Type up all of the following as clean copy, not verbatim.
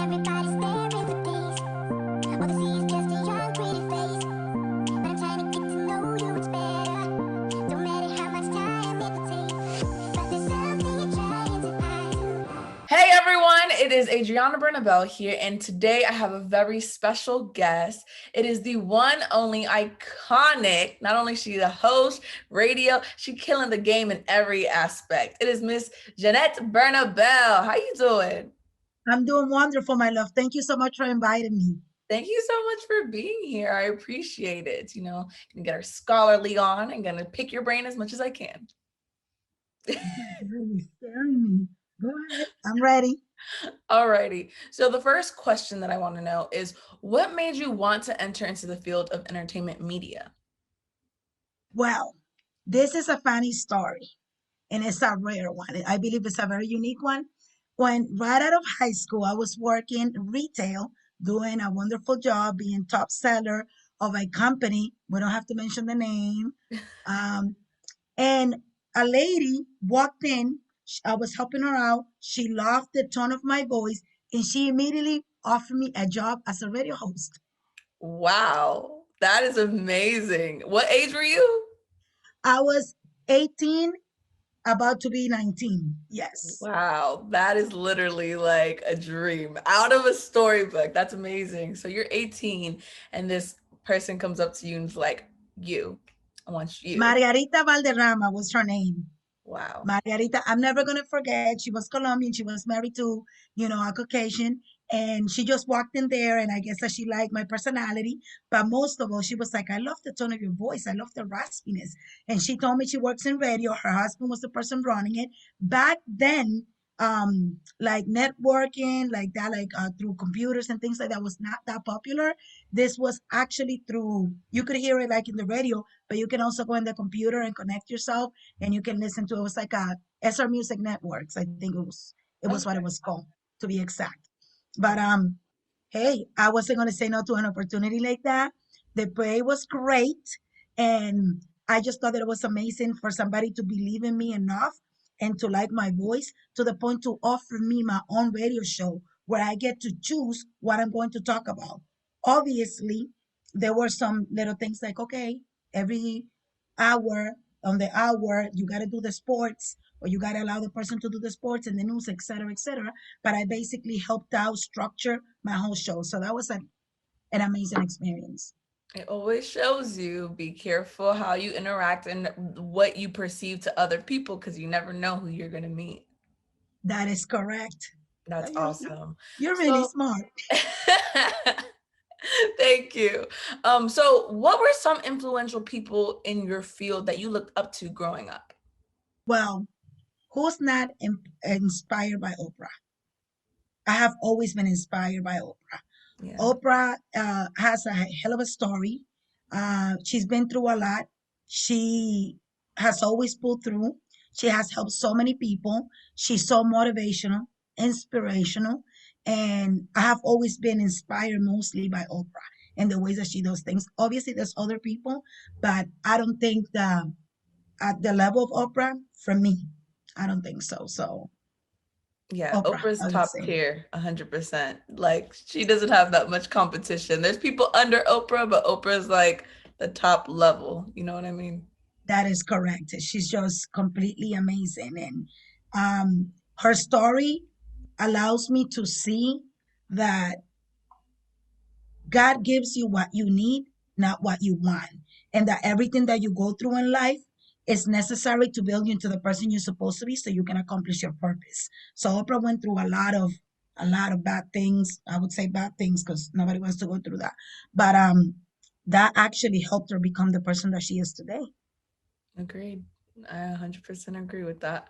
Everybody staring for days. All they see is just a young, pretty face. But I'm trying to get to know you much better. Don't matter how much time it will take. But there's something you're trying to hide. Hey everyone, it is Yanet Bernabel here, and today I have a very special guest. It is the one only iconic, not only she the host, radio, she killing the game in every aspect. It is Miss Yanet Bernabel. How you doing? I'm doing wonderful, my love. Thank you so much for inviting me. Thank you so much for being here. I appreciate it. Gonna get our scholarly on. I'm gonna pick your brain as much as I can. You're really scaring me. Go ahead. I'm ready. Alrighty. So the first question that I want to know is what made you want to enter into the field of entertainment media? Well, this is a funny story, and it's a rare one. I believe it's a very unique one. When right out of high school, I was working retail, doing a wonderful job, being top seller of a company. We don't have to mention the name. Um, and a lady walked in. I was helping her out. She loved the tone of my voice, and she immediately offered me a job as a radio host. Wow, that is amazing. What age were you? I was 18, about to be 19. Yes. Wow, that is literally like a dream out of a storybook. That's amazing. So you're 18 and this person comes up to you and is like, you, I want you. Margarita Valderrama was her name. Wow. Margarita, I'm never going to forget. She was Colombian. She was married to, a Caucasian. And she just walked in there. And I guess that she liked my personality. But most of all, she was like, I love the tone of your voice. I love the raspiness. And she told me she works in radio. Her husband was the person running it. Back then, like networking, like that, like through computers and things like that was not that popular. This was actually through, you could hear it like in the radio, but you can also go in the computer and connect yourself and you can listen to it. It was like a SR Music Networks. I think it was what it Okay. was called to be exact. But hey, I wasn't gonna say no to an opportunity like that. The pay was great, and I just thought that it was amazing for somebody to believe in me enough and to like my voice to the point to offer me my own radio show where I get to choose what I'm going to talk about. Obviously, there were some little things like, okay, every hour on the hour, you got to do the sports or you got to allow the person to do the sports and the news, et cetera, et cetera. But I basically helped out structure my whole show. So that was an amazing experience. It always shows you be careful how you interact and what you perceive to other people because you never know who you're going to meet. That is correct. That's awesome. You're really So, smart. thank you. So what were some influential people in your field that you looked up to growing up? Well, who's not inspired by Oprah? I have always been inspired by Oprah. Yeah. Oprah has a hell of a story. She's been through a lot. She has always pulled through. She has helped so many people. She's so motivational, inspirational, and I have always been inspired mostly by Oprah and the ways that she does things. Obviously, there's other people, but I don't think the at the level of Oprah for me. I don't think so. So Yeah, Oprah, Oprah's I would top say. tier, 100%. Like she doesn't have that much competition. There's people under Oprah, but Oprah's like the top level. You know what I mean? That is correct. She's just completely amazing. And her story allows me to see that God gives you what you need, not what you want. And that everything that you go through in life is necessary to build you into the person you're supposed to be so you can accomplish your purpose. So Oprah went through a lot of bad things. I would say bad things because nobody wants to go through that. But that actually helped her become the person that she is today. Agreed. I 100% agree with that.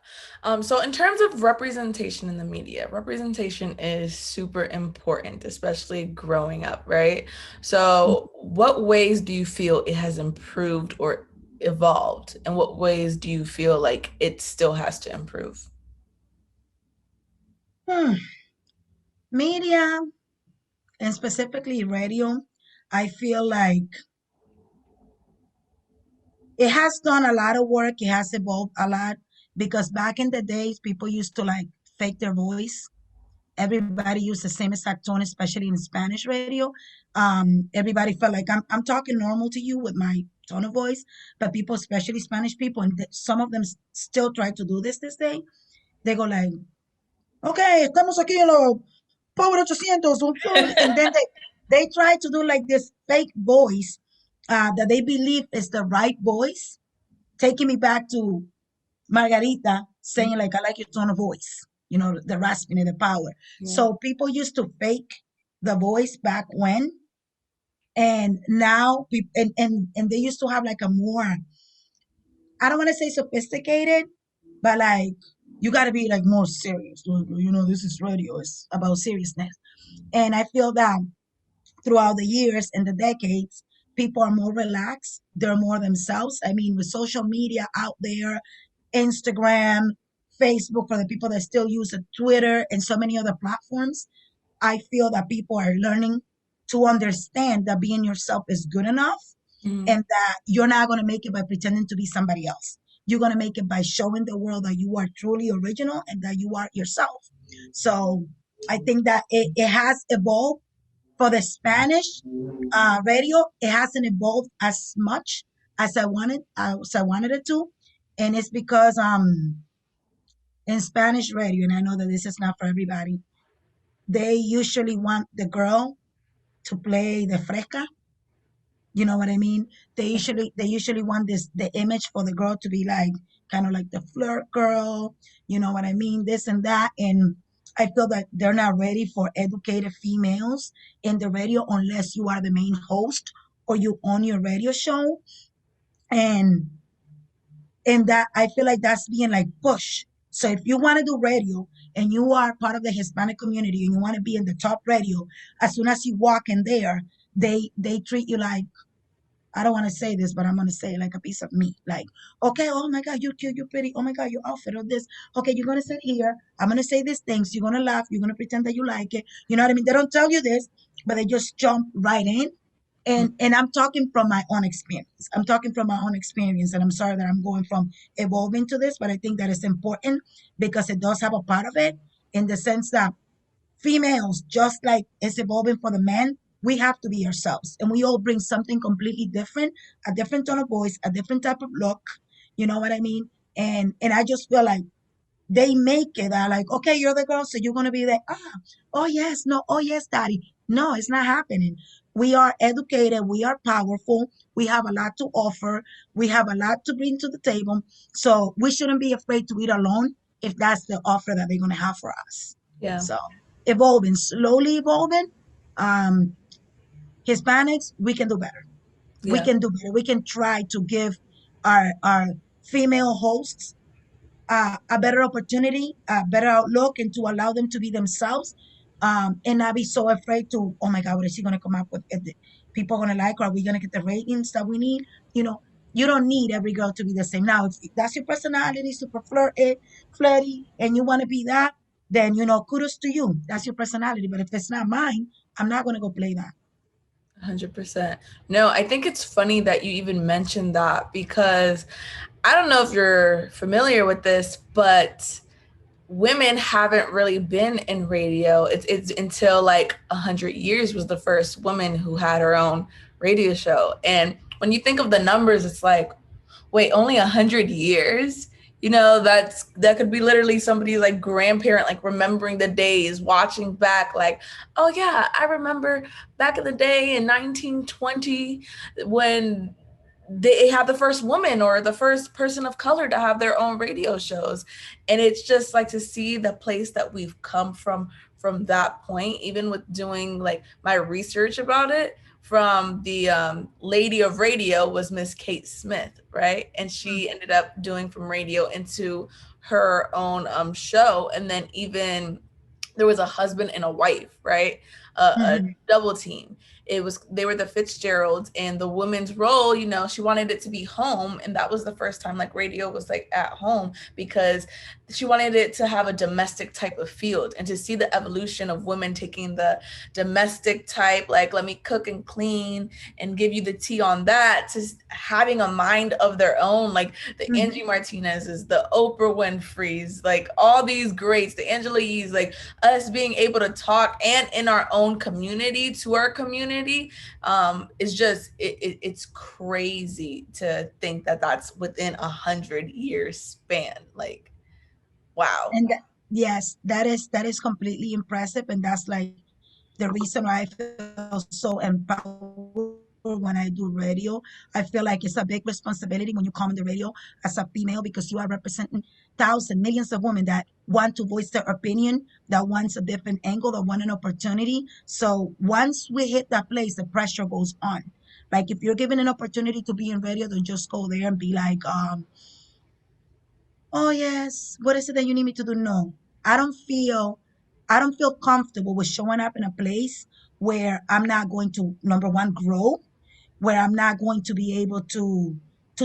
So in terms of representation in the media, representation is super important, especially growing up, right? So what ways do you feel it has improved or evolved? And what ways do you feel like it still has to improve? Hmm. Media and specifically radio, I feel like it has done a lot of work. It has evolved a lot because back in the days, people used to like fake their voice. everybody used the same exact tone, especially in Spanish radio. Everybody felt like I'm talking normal to you with my tone of voice, but people, especially Spanish people, and some of them still try to do this day. They go like, "Okay, estamos aquí en los Power 800," and then they try to do like this fake voice that they believe is the right voice, taking me back to Margarita saying like, "I like your tone of voice," the rasping and the power. Yeah. So people used to fake the voice back when, and now and they used to have like a more, I don't want to say sophisticated, but like you got to be like more serious. This is radio. It's about seriousness. And I feel that throughout the years and the decades, people are more relaxed. They're more themselves. I mean, with social media out there, Instagram, Facebook, for the people that still use it, Twitter, and so many other platforms, I feel that people are learning to understand that being yourself is good enough, Mhm. and that you're not going to make it by pretending to be somebody else. You're going to make it by showing the world that you are truly original and that you are yourself. So I think that it has evolved for the Spanish radio. It hasn't evolved as much as I wanted it to, and it's because in Spanish radio, and I know that this is not for everybody, they usually want the girl to play the fresca. You know what I mean? They usually want the image for the girl to be like kind of like the flirt girl. You know what I mean? This and that, and I feel that they're not ready for educated females in the radio unless you are the main host or you own your radio show. And and that, I feel like that's being like pushed. So if you want to do radio and you are part of the Hispanic community and you want to be in the top radio, as soon as you walk in there, they treat you like, I don't want to say this, but I'm going to say it like a piece of meat. Like, okay, oh my God, you're cute, you're pretty. Oh my God, your outfit or this. Okay, you're going to sit here. I'm going to say these things. You're going to laugh. You're going to pretend that you like it. You know what I mean? They don't tell you this, but they just jump right in. And I'm talking from my own experience. I'm talking from my own experience. And I'm sorry that I'm going from evolving to this, but I think that it's important because it does have a part of it in the sense that females, just like it's evolving for the men, we have to be ourselves. And we all bring something completely different, a different tone of voice, a different type of look. You know what I mean? And I just feel like they make it like, okay, you're the girl, so you're gonna be there. Oh yes, no, oh yes, daddy. No, it's not happening. We are educated, we are powerful, we have a lot to offer, we have a lot to bring to the table. So we shouldn't be afraid to eat alone if that's the offer that they're gonna have for us. Yeah. So evolving, slowly evolving. Um, Hispanics, we can do better. We Yeah. can do better. We can try to give our female hosts a better opportunity, a better outlook, and to allow them to be themselves, and not be so afraid to, oh my God, what is he going to come up with? People going to like her? Are we going to get the ratings that we need? You know, you don't need every girl to be the same. Now, if that's your personality, super flirty, and you want to be that, then, kudos to you. That's your personality. But if it's not mine, I'm not going to go play that. 100%. No, I think it's funny that you even mentioned that because I don't know if you're familiar with this, but women haven't really been in radio. It's until like 100 years was the first woman who had her own radio show. And when you think of the numbers, it's like, wait, only 100 years? That could be literally somebody's like grandparent, like remembering the days, watching back, like, oh yeah, I remember back in the day in 1920 when they had the first woman or the first person of color to have their own radio shows. And it's just like to see the place that we've come from that point, even with doing like my research about it. From the lady of radio was Miss Kate Smith, right? And she ended up doing from radio into her own show. And then even there was a husband and a wife, right? A Mhm. double team. it was, they were the Fitzgeralds, and the woman's role, you know, she wanted it to be home, and that was the first time like radio was like at home, because she wanted it to have a domestic type of field, and to see the evolution of women taking the domestic type, like let me cook and clean and give you the tea on that, to having a mind of their own, like the Mhm. Angie Martinez's, the Oprah Winfrey's, like all these greats, the Angela Yee's, like us being able to talk and in our own community to our community, is just it's crazy to think that that's within 100 years span. Like, wow. And yes, that is completely impressive, and that's like the reason why I feel so empowered when I do radio. I feel like it's a big responsibility when you come on the radio as a female, because you are representing thousands, millions of women that want to voice their opinion, that wants a different angle, that want an opportunity. So once we hit that place, the pressure goes on. Like if you're given an opportunity to be in radio, don't just go there and be like, oh yes, what is it that you need me to do? No, I don't feel, I don't feel comfortable with showing up in a place where I'm not going to, number one, grow, where I'm not going to be able to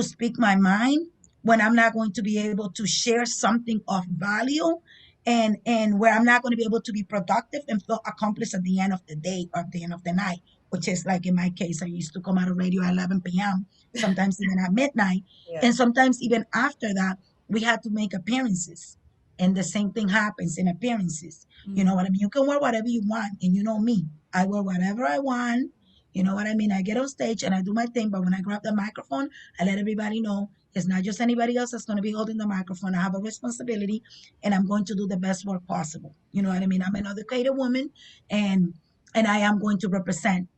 speak my mind, when I'm not going to be able to share something of value, and where I'm not going to be able to be productive and feel accomplished at the end of the day or at the end of the night, which is like in my case, I used to come out of radio at 11 p.m., sometimes even at midnight, Yeah. and sometimes even after that, we had to make appearances. And the same thing happens in appearances. You know Mm. what I mean? You can wear whatever you want, and you know me. I wear whatever I want. You know what I mean? I get on stage and I do my thing, but when I grab the microphone, I let everybody know it's not just anybody else that's going to be holding the microphone. I have a responsibility, and I'm going to do the best work possible. You know what I mean? I'm an educated woman, and I am going to represent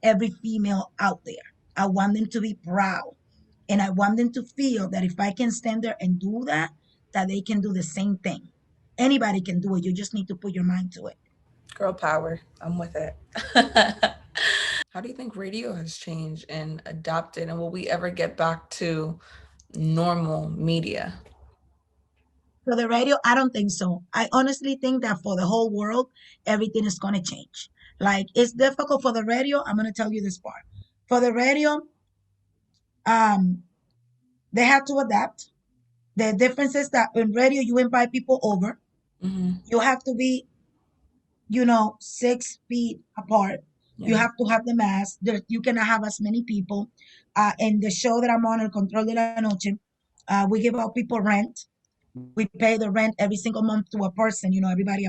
every female out there. I want them to be proud, and I want them to feel that if I can stand there and do that, that they can do the same thing. Anybody can do it. You just need to put your mind to it. Girl power. I'm with it. How do you think radio has changed and adapted, and will we ever get back to normal media? For the radio, I don't think so. I honestly think that for the whole world, everything is going to change. Like it's difficult for the radio. I'm going to tell you this part. For the radio, um, they have to adapt. The difference is that in radio, you invite people over. Hmm. You have to be, 6 feet apart. You Yeah. have to have the mask. There, you cannot have as many people. In the show that I'm on, El Control de la Noche, we give out people rent. We pay the rent every single month to a person. Everybody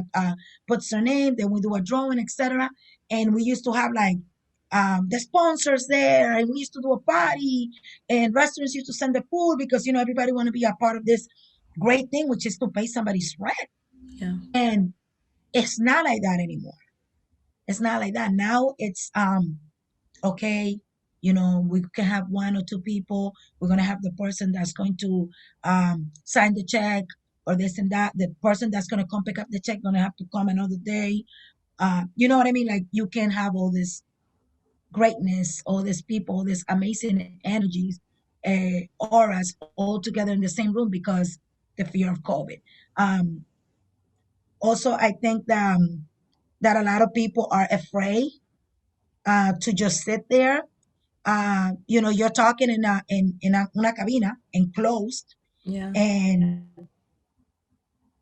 puts their name. Then we do a drawing, etc. And we used to have like the sponsors there, and we used to do a party, and restaurants used to send the food because everybody want to be a part of this great thing, which is to pay somebody's rent. Yeah. And it's not like that anymore. It's not like that now. It's okay, we can have one or two people. We're going to have the person that's going to sign the check or this and that. The person that's going to come pick up the check going to have to come another day. You know what I mean? Like you can have all this greatness, all these people, all these amazing energies, auras all together in the same room because the fear of COVID. um, Also, I think that a lot of people are afraid to just sit there. You're talking una cabina enclosed, Yeah. and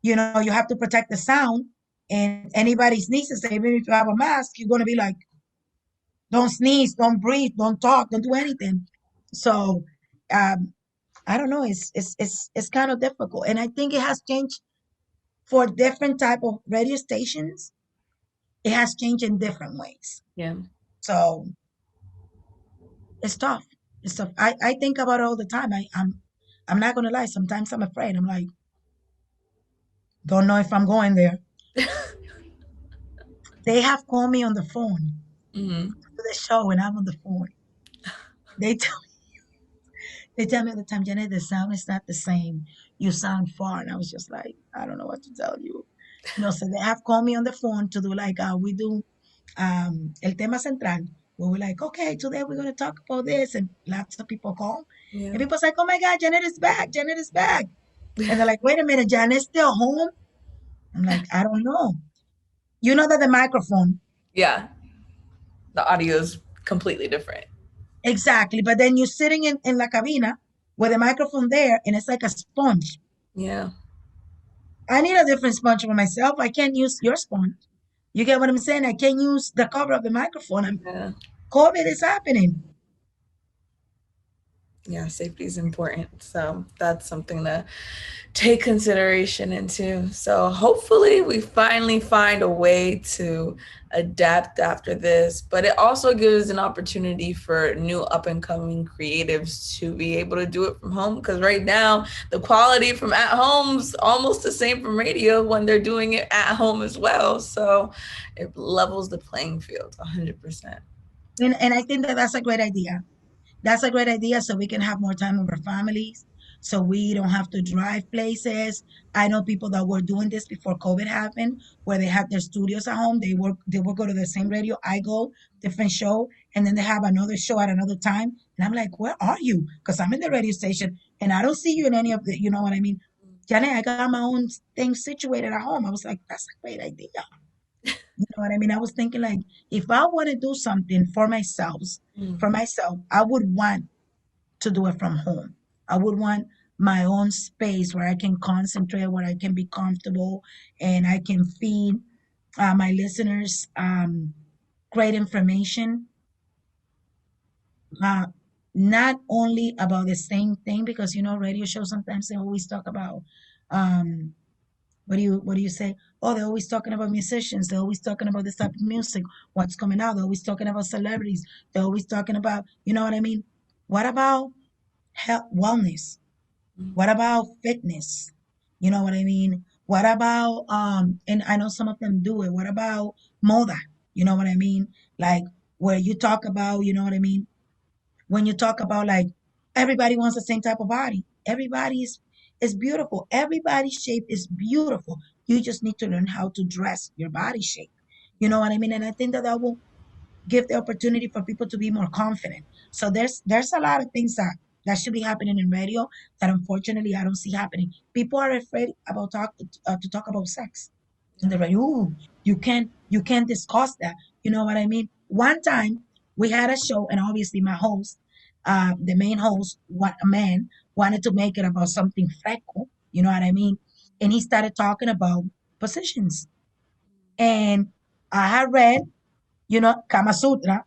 you have to protect the sound. And anybody sneezes, even if you have a mask, you're going to be like, don't sneeze, don't breathe, don't talk, don't do anything. So um, I don't know. It's kind of difficult, and I think it has changed for different type of radio stations. It has changed in different ways. Yeah. So it's tough. It's tough. I think about it all the time. I'm not gonna lie. Sometimes I'm afraid. I'm like, don't know if I'm going there. They have called me on the phone Hmm. to the show, and I'm on the phone. They tell they tell me all the time, Janet, the sound is not the same. You sound far, and I was just like, I don't know what to tell you. So they have called me on the phone to do like we do el tema central. We were like, okay, today we're gonna talk about this, and lots of people call, Yeah. and people's like, oh my God, Janet is back, Janet is back, and they're like, wait a minute, Janet's still home. I'm like, I don't know. You know that the microphone, Yeah. The audio is completely different. Exactly. But then you're sitting in la cabina with a microphone there and it's like a sponge. Yeah. I need a different sponge for myself. I can't use your sponge. You get what I'm saying? I can't use the cover of the microphone. Yeah. COVID is happening. Yeah, safety is important. So that's something to take consideration into. So hopefully we finally find a way to adapt after this, but it also gives an opportunity for new up and coming creatives to be able to do it from home, because right now the quality from at home's almost the same from radio when they're doing it at home as well. So it levels the playing field 100%. And I think that that's a great idea. That's a great idea so we can have more time with our families, so we don't have to drive places. I know people that were doing this before COVID happened, where they had their studios at home. They will go to the same radio I go, different show, and then they have another show at another time. And I'm like, where are you? Because I'm in the radio station and I don't see you in any of the, you know what I mean? Janet, I got my own thing situated at home. I was like, that's a great idea. You know what I mean? I was thinking like, if I want to do something Mm. for myself, I would want to do it from home. I would want my own space where I can concentrate, where I can be comfortable, and I can feed my listeners great information. Uh, Not only about the same thing, because you know, radio shows sometimes they always talk about um, what do you say? Oh, they're always talking about musicians. They're always talking about this type of music, what's coming out. They're always talking about celebrities. They're always talking about, you know what I mean? What about health, wellness? Mm. What about fitness? You know what I mean? What about and I know some of them do it. What about moda? You know what I mean? Like where you talk about, you know what I mean? When you talk about like everybody wants the same type of body. Everybody is beautiful. Everybody's shape is beautiful. You just need to learn how to dress your body shape. You know what I mean? And I think that that will give the opportunity for people to be more confident. So there's a lot of things that should be happening in radio that unfortunately I don't see happening. People are afraid about to talk about sex, and they're like, "Ooh, you can't discuss that." You know what I mean? One time we had a show, and obviously my host, the main host, what a man wanted to make it about something freckle. You know what I mean? And he started talking about positions, and I had read Kama Sutra.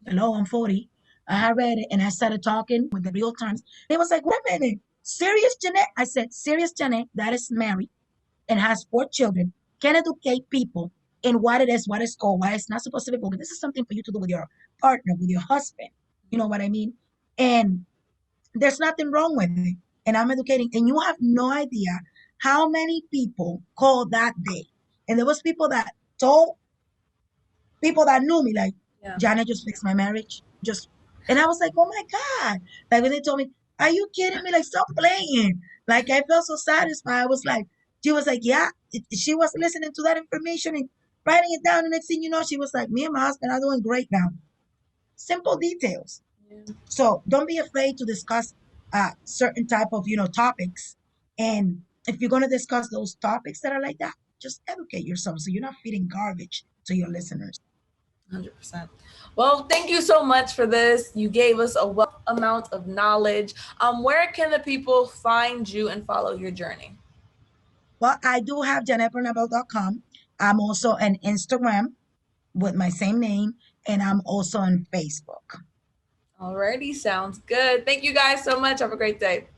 Hello, I'm 40. I had read it and I started talking with the real terms. It was like, wait a minute, serious Janet? I said, serious Janet, that is married and has 4 children, can educate people in what is called, why it's not supposed to be broken. This is something for you to do with your partner, with your husband. You know what I mean? And there's nothing wrong with it. And I'm educating, and you have no idea how many people called that day. And there was people that told people that knew me, like, Yeah. Janet just fixed my marriage. Just and I was like, oh my God. Like when they told me, are you kidding me? Like, stop playing. Like I felt so satisfied. I was like, she was like, yeah. She was listening to that information and writing it down. The next thing you know, she was like, me and my husband are doing great now. Simple details. Yeah. So don't be afraid to discuss certain type of topics. And if you're gonna discuss those topics that are like that, just educate yourself so you're not feeding garbage to your listeners. 100%. Well, thank you so much for this. You gave us a wealth amount of knowledge. Where can the people find you and follow your journey? Well, I do have janetbernabel.com. I'm also on Instagram with my same name, and I'm also on Facebook. Alrighty, sounds good. Thank you guys so much. Have a great day.